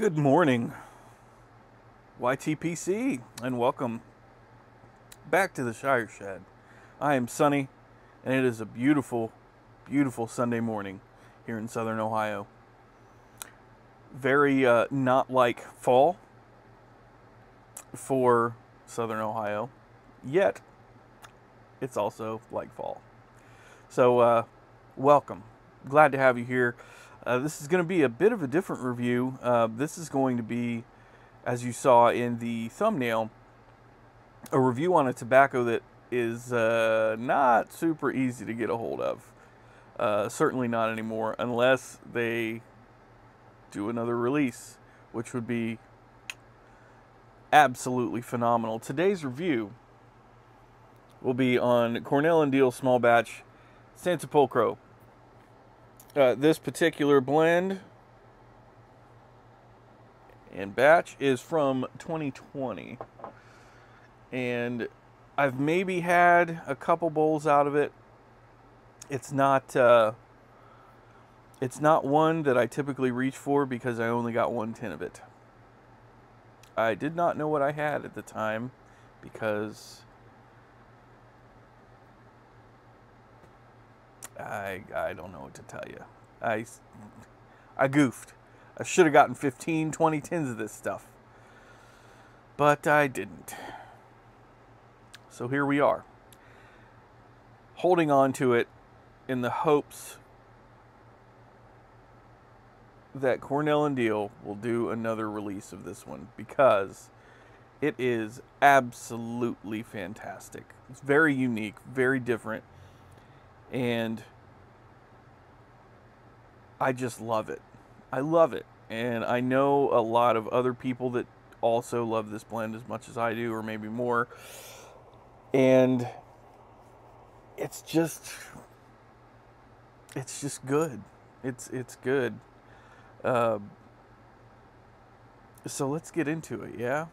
Good morning, YTPC, and welcome back to the Shire Shed. I am Sunny, and it is a beautiful, beautiful Sunday morning here in Southern Ohio. Very not like fall for Southern Ohio, yet it's also like fall. So, welcome. Glad to have you here. This is going to be a bit of a different review. This is going to be, as you saw in the thumbnail, a review on a tobacco that is not super easy to get a hold of. Certainly not anymore, unless they do another release, which would be absolutely phenomenal. Today's review will be on Cornell & Diehl Small Batch Sansepolcro. This particular blend and batch is from 2020, and I've maybe had a couple bowls out of it. It's not one that I typically reach for because I only got one tin of it. I did not know what I had at the time because I don't know what to tell you. I goofed. I should have gotten 15, 20 tins of this stuff. But I didn't. So here we are. Holding on to it in the hopes that Cornell & Diehl will do another release of this one, because it is absolutely fantastic. It's very unique, very different, and I just love it. I love it. And I know a lot of other people that also love this blend as much as I do, or maybe more. And it's just good. It's good. So let's get into it, yeah?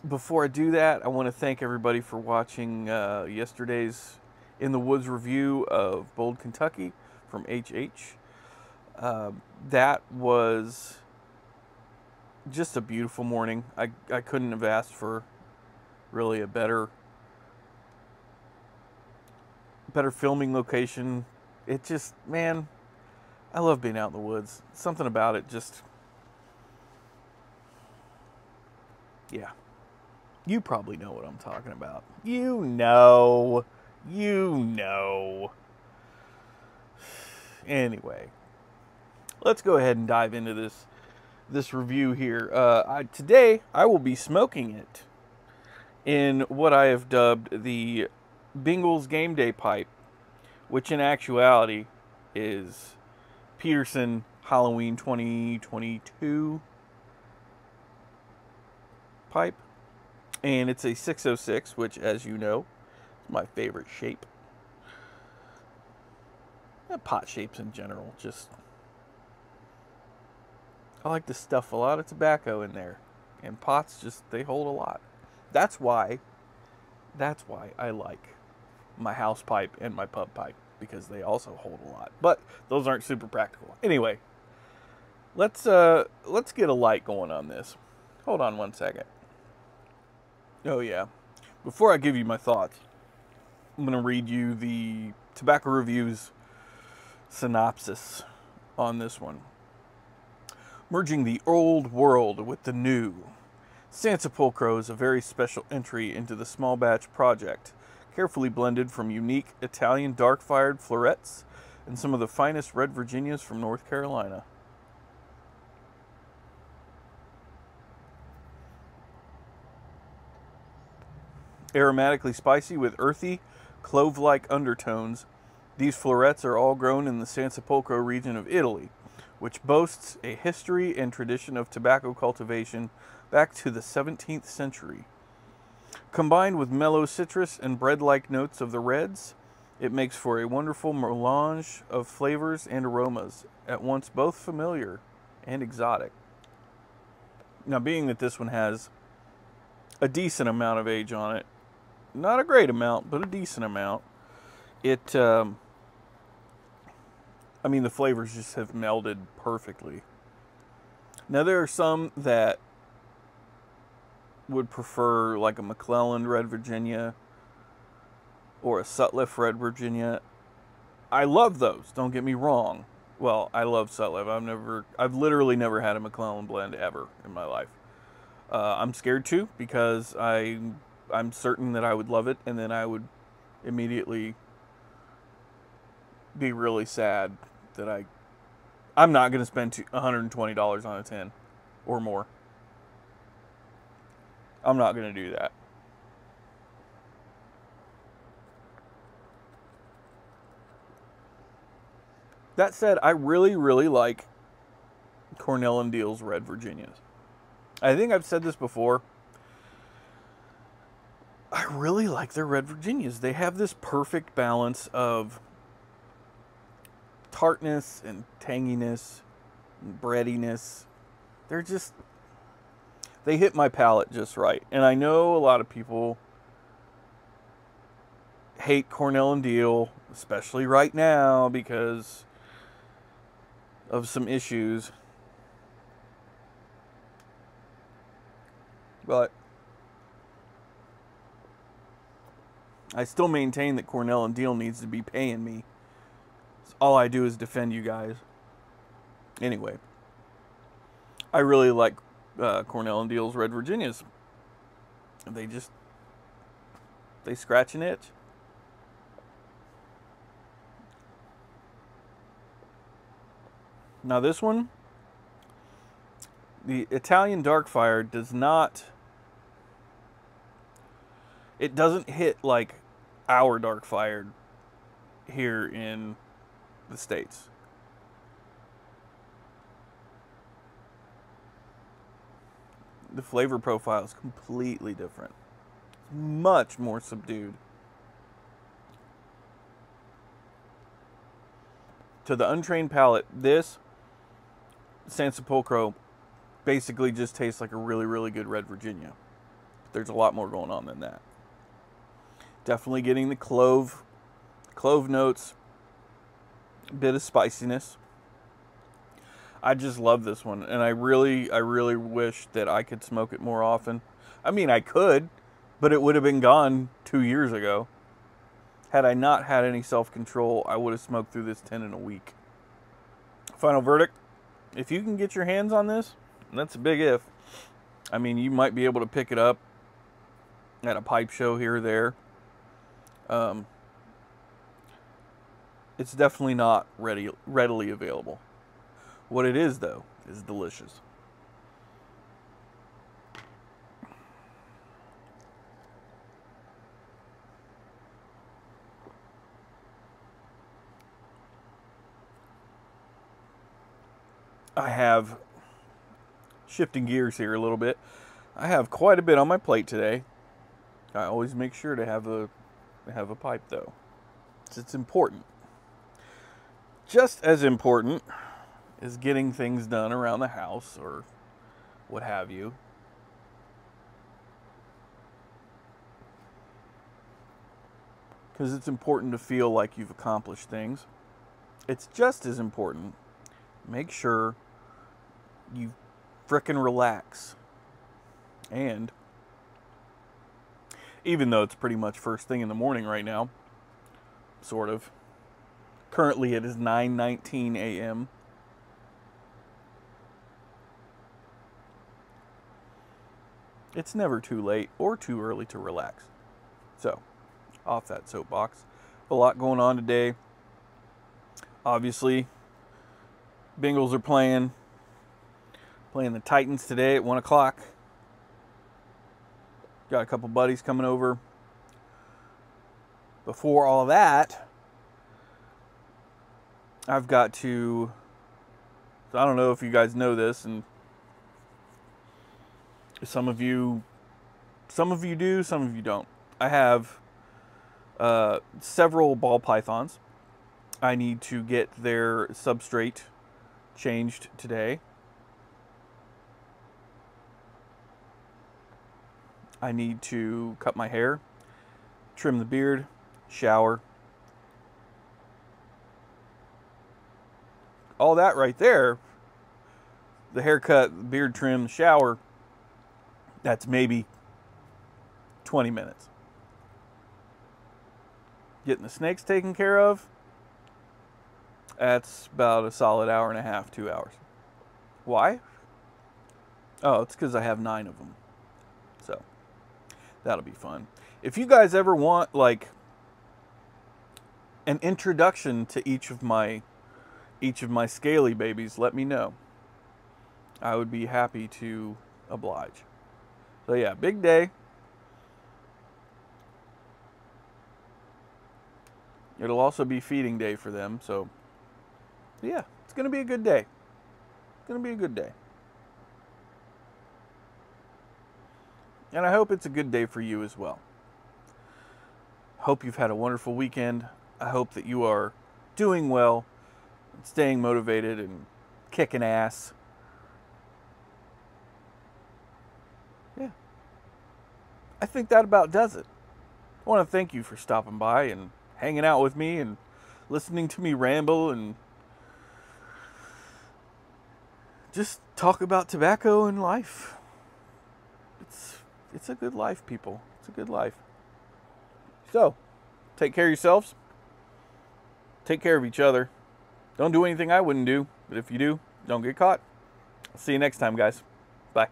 Before I do that, I want to thank everybody for watching yesterday's In the Woods review of Bold Kentucky from HH. That was just a beautiful morning. I couldn't have asked for really a better filming location. It just, man, I love being out in the woods. Something about it just, yeah. You probably know what I'm talking about. You know. Anyway, let's go ahead and dive into this review here. Today, I will be smoking it in what I have dubbed the Bingles Game Day pipe, which in actuality is Peterson Halloween 2022 pipe. And it's a 606, which, as you know, is my favorite shape. Pot shapes in general, just, I like to stuff a lot of tobacco in there. And pots just, they hold a lot. That's why I like my house pipe and my pub pipe, because they also hold a lot. But those aren't super practical. Anyway, let's get a light going on this. Hold on one second. Oh yeah. Before I give you my thoughts, I'm going to read you the Tobacco Review's synopsis on this one. Merging the old world with the new, Sansepolcro is a very special entry into the small batch project, carefully blended from unique Italian dark-fired florets and some of the finest red Virginias from North Carolina. Aromatically spicy with earthy, clove-like undertones, these florets are all grown in the Sansepolcro region of Italy, which boasts a history and tradition of tobacco cultivation back to the 17th century. Combined with mellow citrus and bread-like notes of the reds, it makes for a wonderful melange of flavors and aromas, at once both familiar and exotic. Now, being that this one has a decent amount of age on it, not a great amount, but a decent amount, it I mean, the flavors just have melded perfectly. Now, there are some that would prefer like a McClelland Red Virginia or a Sutliff Red Virginia. I love those, don't get me wrong. Well, I love Sutliff. I've literally never had a McClelland blend ever in my life. I'm scared to, because I'm certain that I would love it, and then I would immediately be really sad that I'm not going to spend $120 on a tin or more. I'm not going to do that. That said, I really, really like Cornell and Diehl's Red Virginias. I think I've said this before. I really like their Red Virginias. They have this perfect balance of tartness and tanginess and breadiness. They hit my palate just right. And I know a lot of people hate Cornell and Diehl, especially right now because of some issues. But I still maintain that Cornell and Diehl needs to be paying me. All I do is defend you guys. Anyway, I really like Cornell and Diehl's Red Virginias. They scratch an itch. Now this one, the Italian Darkfire doesn't hit like our Darkfire here in the States. The flavor profile is completely different. It's much more subdued. To the untrained palate, this Sansepolcro basically just tastes like a really, really good Red Virginia. There's a lot more going on than that. Definitely getting the clove notes, a bit of spiciness. I just love this one, and I really wish that I could smoke it more often. I mean, I could, but it would have been gone 2 years ago. Had I not had any self-control, I would have smoked through this 10 in a week. Final verdict, if you can get your hands on this, and that's a big if. I mean, you might be able to pick it up at a pipe show here or there. It's definitely not readily available. What it is, though, is delicious. I have, shifting gears here a little bit, I have quite a bit on my plate today. I always make sure to have a pipe, though. It's important. Just as important is getting things done around the house or what have you. Because it's important to feel like you've accomplished things. It's just as important, make sure you frickin' relax. And even though it's pretty much first thing in the morning right now, sort of. Currently it is 9:19 a.m. It's never too late or too early to relax. So, off that soapbox. A lot going on today. Obviously, Bengals are playing the Titans today at 1 o'clock. Got a couple buddies coming over. Before all of that, I've got to, I don't know if you guys know this, and some of you do, some of you don't. I have several ball pythons. I need to get their substrate changed today. I need to cut my hair, trim the beard, shower. all that right there, the haircut, the beard trim, the shower, that's maybe 20 minutes. Getting the snakes taken care of, that's about a solid hour and a half, 2 hours. Why? Oh, it's because I have 9 of them. So, that'll be fun. If you guys ever want, like, an introduction to each of my scaly babies, let me know. I would be happy to oblige. So yeah, big day. It'll also be feeding day for them, so yeah, it's going to be a good day. It's going to be a good day. And I hope it's a good day for you as well. Hope you've had a wonderful weekend. I hope that you are doing well, staying motivated, and kicking ass. Yeah. I think that about does it. I want to thank you for stopping by and hanging out with me and listening to me ramble and just talk about tobacco and life. It's a good life, people. It's a good life. So, take care of yourselves. Take care of each other. Don't do anything I wouldn't do, but if you do, don't get caught. I'll see you next time, guys. Bye.